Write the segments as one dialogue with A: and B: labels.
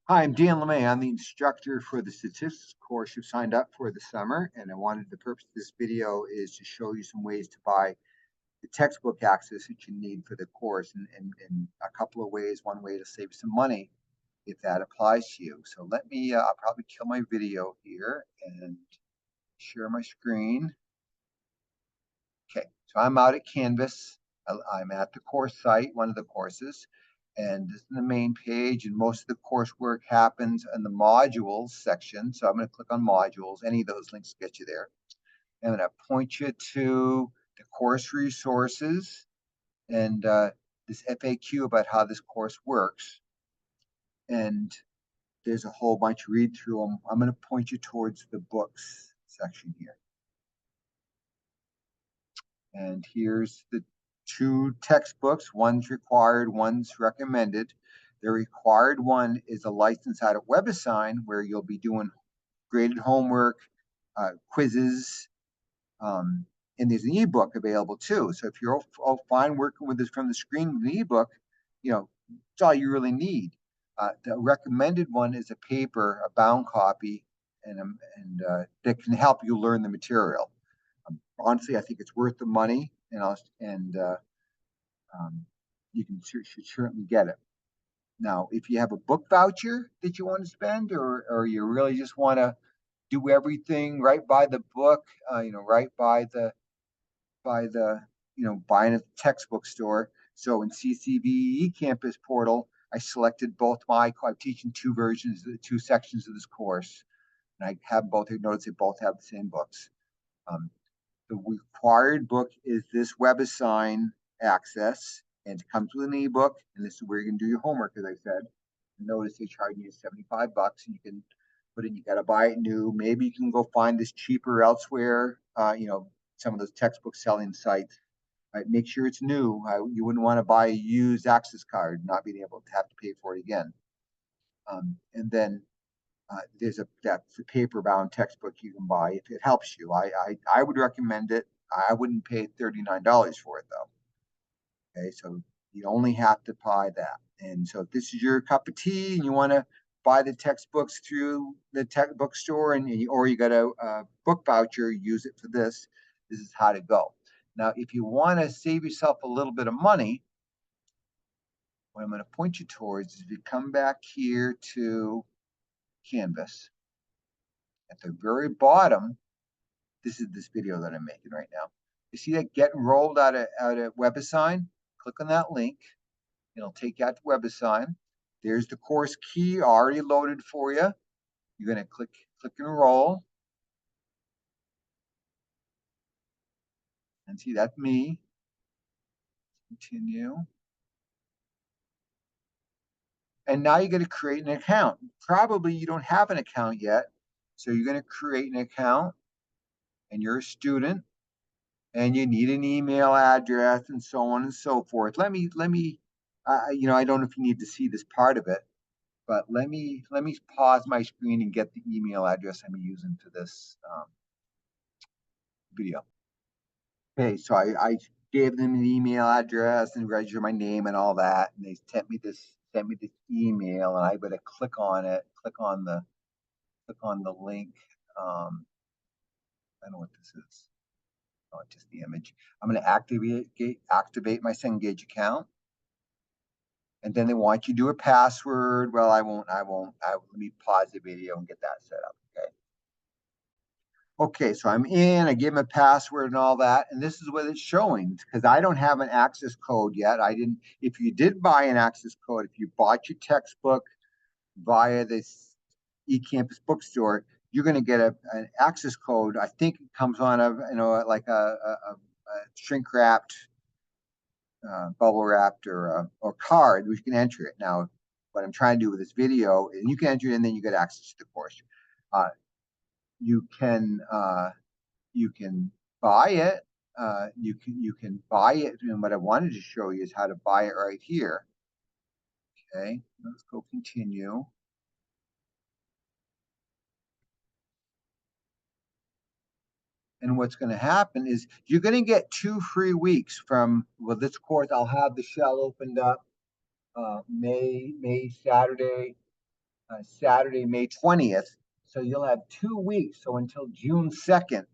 A: Hi, I'm Dan LeMay. I'm the instructor for the statistics course you've signed up for this summer, and the purpose of this video is to show you some ways to buy the textbook access that you need for the course, and a couple of ways. One way to save some money if that applies to you. So I'll probably kill my video here and share my screen. Okay, so I'm out at Canvas. I'm at the course site, one of the courses, and this is the main page, and most of the coursework happens in the modules section. So I'm going to click on modules. Any of those links get you there. I'm going to point you to the course resources and this FAQ about how this course works. And there's a whole bunch, read through them. I'm going to point you towards the books section here. And here's the two textbooks. One's required, one's recommended. The required one is a license out at WebAssign, where you'll be doing graded homework, quizzes, and there's an ebook available too. So if you're all fine working with this from the screen with an ebook, it's all you really need. The recommended one is a paper, a bound copy, and that can help you learn the material. Honestly, I think it's worth the money, and you should certainly get it. Now, if you have a book voucher that you want to spend, or you really just want to do everything right by the book, right by the buying at the textbook store. So in CCV eCampus portal, I selected both I'm teaching two versions, the two sections of this course, and I have both. You notice they both have the same books. Um, the required book is this WebAssign access, and it comes with an ebook, and this is where you can do your homework, as I said. Notice they charge you $75, and you can put in, you got to buy it new. Maybe you can go find this cheaper elsewhere, some of those textbook selling sites. Right? Make sure it's new. You wouldn't want to buy a used access card, not being able to have to pay for it again. And then that's a paper bound textbook you can buy if it helps you. I would recommend it. I wouldn't pay $39 for it though. Okay, so you only have to buy that. And so if this is your cup of tea and you want to buy the textbooks through the textbook store, or you got a book voucher, use it for this. This is how to go. Now, if you want to save yourself a little bit of money, what I'm going to point you towards is if you come back here to Canvas, at the very bottom, this is this video that I'm making right now. You see that get enrolled out of WebAssign? Click on that link. It'll take you out to WebAssign. There's the course key already loaded for you. You're going to click enroll. And see, that's me. Continue. And now you're going to create an account. Probably you don't have an account yet. So you're going to create an account, and you're a student, and you need an email address and so on and so forth. Let me, I don't know if you need to see this part of it, but let me pause my screen and get the email address I'm using for this video. Okay, so I gave them an email address and registered my name and all that, and they sent me this email, and I better click on it, click on the link. I don't know what this is. Oh, just the image. I'm going to activate my Cengage account, and then they want you to do a password. Well, I won't. Let me pause the video and get that set up. Okay. Okay, so I'm in. I give them a password and all that, and this is what it's showing because I don't have an access code yet. I didn't. If you did buy an access code, if you bought your textbook via this eCampus bookstore, you're going to get an access code. I think it comes on like a shrink wrapped, bubble wrapped, or card, which you can enter it. Now, what I'm trying to do with this video, and you can enter it, and then you get access to the course. Uh, you can buy it. You can buy it, and what I wanted to show you is how to buy it right here. Okay, let's go continue. And what's going to happen is you're going to get 2 free weeks from, well, this course. I'll have the shell opened up May Saturday, Saturday, May 20th. So you'll have 2 weeks. So until June 2nd,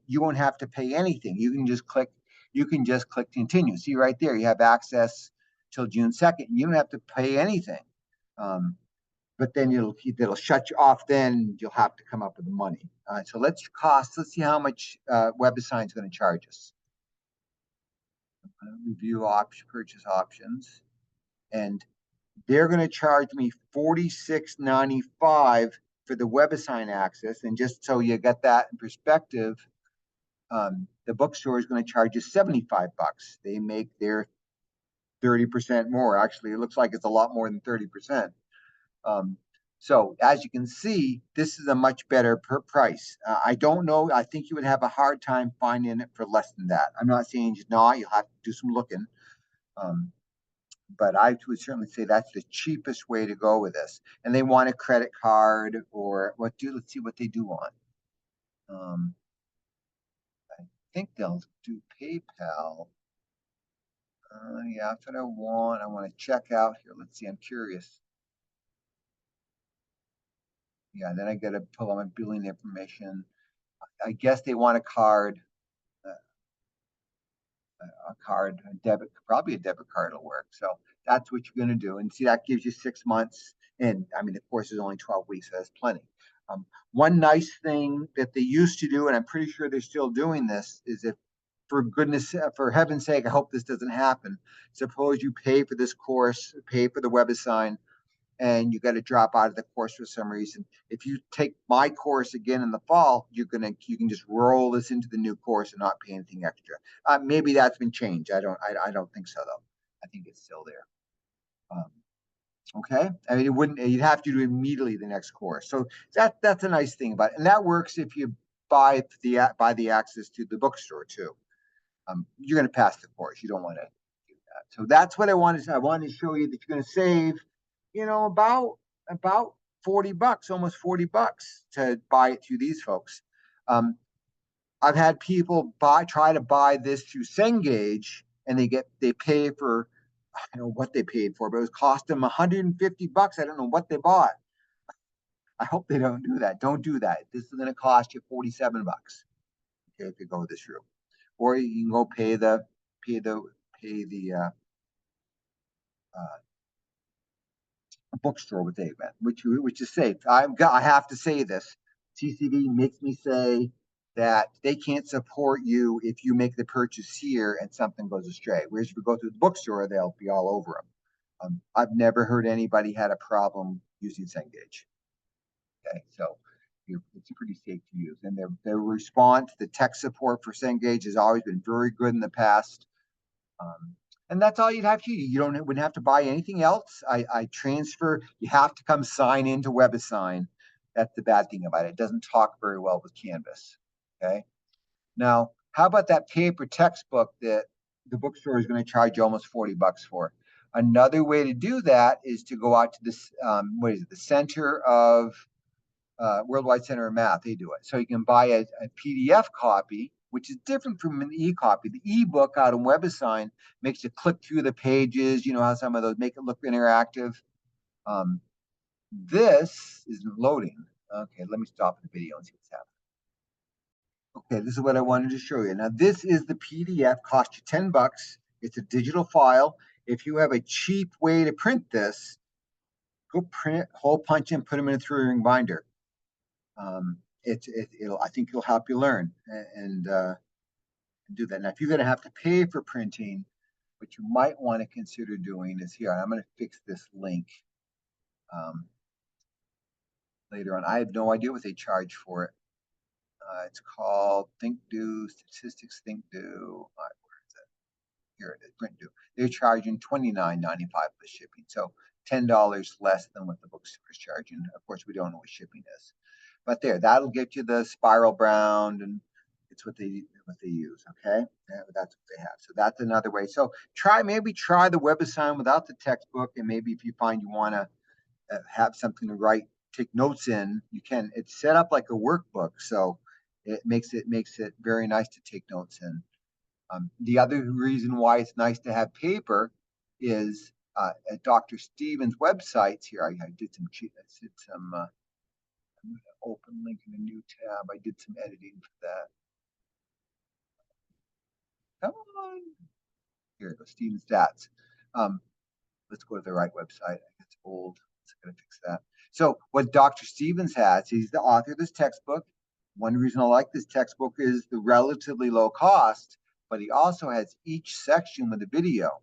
A: you won't have to pay anything. You can just click continue. See right there, you have access till June 2nd. You don't have to pay anything. But then it'll shut you off. Then you'll have to come up with the money. So let's see how much WebAssign is going to charge us. Review purchase options, and they're going to charge me $46.95 for the WebAssign access. And just so you get that in perspective, the bookstore is going to charge you $75. They make their 30% more. Actually, it looks like it's a lot more than 30%. So as you can see, this is a much better price. I don't know. I think you would have a hard time finding it for less than that. I'm not saying not. You'll have to do some looking. But I would certainly say that's the cheapest way to go with this. And they want a credit card or let's see what they do want. I think they'll do PayPal. Yeah, that's what I want. I want to check out here. Let's see. I'm curious. Yeah, then I got to pull out my billing information. I guess they want a card, probably a debit card will work. So that's what you're going to do. And see, that gives you 6 months. And I mean, the course is only 12 weeks, so that's plenty. One nice thing that they used to do, and I'm pretty sure they're still doing this, is if, for heaven's sake, I hope this doesn't happen. Suppose you pay for this course, pay for the WebAssign, and you got to drop out of the course for some reason. If you take my course again in the fall, you can just roll this into the new course and not pay anything extra. Maybe that's been changed. I don't think so though. I think it's still there. Okay, I mean, you'd have to do immediately the next course. So that's a nice thing about it, and that works if you buy the access to the bookstore too. You're going to pass the course. You don't want to do that. So that's what I wanted. I wanted to show you that you're going to save, about $40, almost $40 to buy it through these folks. I've had people try to buy this through Cengage, and they pay for, I don't know what they paid for, but it was cost them $150. I don't know what they bought. I hope they don't do that. Don't do that. This is going to cost you $47. Okay, if you go this route, or you can go pay the bookstore with Amen, which is safe. I have to say this. CCB makes me say that they can't support you if you make the purchase here and something goes astray. Whereas if you go through the bookstore, they'll be all over them. I've never heard anybody had a problem using Cengage. Okay, so it's pretty safe to use, and their response, the tech support for Cengage has always been very good in the past. And that's all you'd have to do. Wouldn't have to buy anything else. I transfer. You have to come sign into WebAssign. That's the bad thing about it. It doesn't talk very well with Canvas. Okay. Now, how about that paper textbook that the bookstore is going to charge you almost $40 for? Another way to do that is to go out to this, the Center of Worldwide Center of Math. They do it. So you can buy a PDF copy, which is different from an e-copy. The e-book out on WebAssign makes you click through the pages. You know how some of those make it look interactive. This isn't loading. Okay, let me stop the video and see what's happening. Okay, this is what I wanted to show you. Now, this is the PDF, cost you $10. It's a digital file. If you have a cheap way to print this, go print, hole punch and put them in a 3-ring binder. I think it'll help you learn and do that. Now, if you're going to have to pay for printing, what you might want to consider doing is here. I'm going to fix this link later on. I have no idea what they charge for it. It's called ThinkDo, Statistics ThinkDo. Where is it? Here it is, PrintDo. They're charging $29.95 for shipping, so $10 less than what the bookstore is charging. Of course, we don't know what shipping is, but that'll get you the spiral bound, and it's what they use. Okay, that's what they have. So that's another way. So maybe try the WebAssign without the textbook, and maybe if you find you want to have something to take notes in, you can. It's set up like a workbook, so it makes it very nice to take notes in. The other reason why it's nice to have paper is at Dr. Stevens' websites here. I did some I'm going to open link in a new tab. I did some editing for that. Come on. Here it goes, Stevens Stats. Let's go to the right website. It's old. It's going to fix that. So what Dr. Stevens has, he's the author of this textbook. One reason I like this textbook is the relatively low cost, but he also has each section with a video.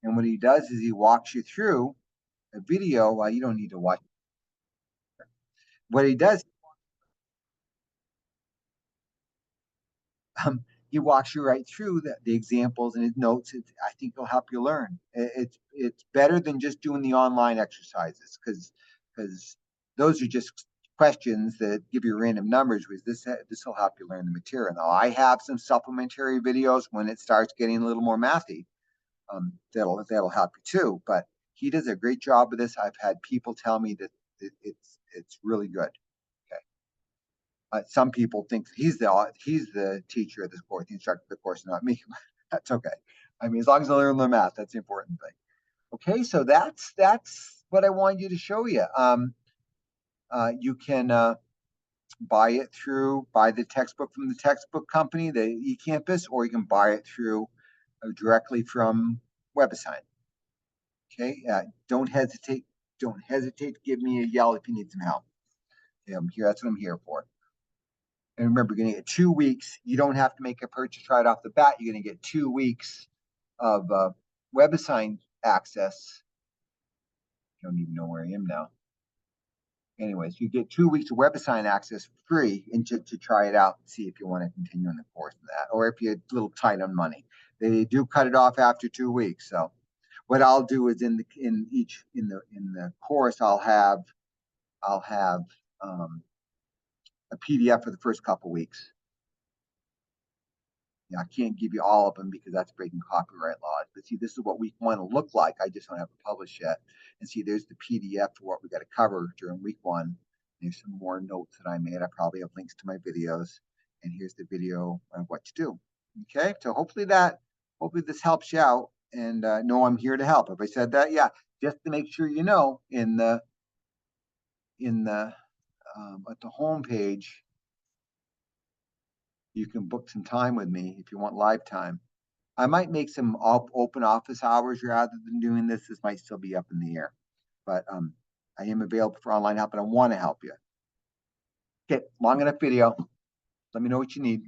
A: And what he does is he walks you through a video. Well, you don't need to watch. What he does, he walks you right through the examples and his notes. I think it'll help you learn. It's better than just doing the online exercises because those are just questions that give you random numbers. This will help you learn the material. Now I have some supplementary videos when it starts getting a little more mathy. That'll help you too. But he does a great job of this. I've had people tell me that it's really good. Some people think he's the teacher of this course, the instructor of the course, not me. That's okay. I mean, as long as I learn the math, that's the important thing. Okay, so that's what I wanted you to show you. You can buy the textbook from the textbook company, the eCampus, or you can buy it through directly from WebAssign. Okay, don't hesitate to give me a yell if you need some help. Okay, I'm here. That's what I'm here for. And remember, you're going to get 2 weeks. You don't have to make a purchase right off the bat. You're going to get 2 weeks of WebAssign access. I don't even know where I am now. Anyways, you get 2 weeks of WebAssign access free and to try it out and see if you want to continue in the course of that, or if you're a little tight on money. They do cut it off after 2 weeks. So what I'll do is in the course, I'll have a PDF for the first couple weeks. I can't give you all of them because that's breaking copyright laws. But see, this is what week 1 will look like. I just don't have it published yet. And see, there's the PDF for what we got to cover during week 1. There's some more notes that I made. I probably have links to my videos. And here's the video of what to do. Okay, so hopefully this helps you out. And know I'm here to help. If I said that, yeah, just to make sure you know, at the home page, you can book some time with me if you want live time. I might make some open office hours rather than doing this. This might still be up in the air, but I am available for online help and I want to help you. Okay, long enough video. Let me know what you need.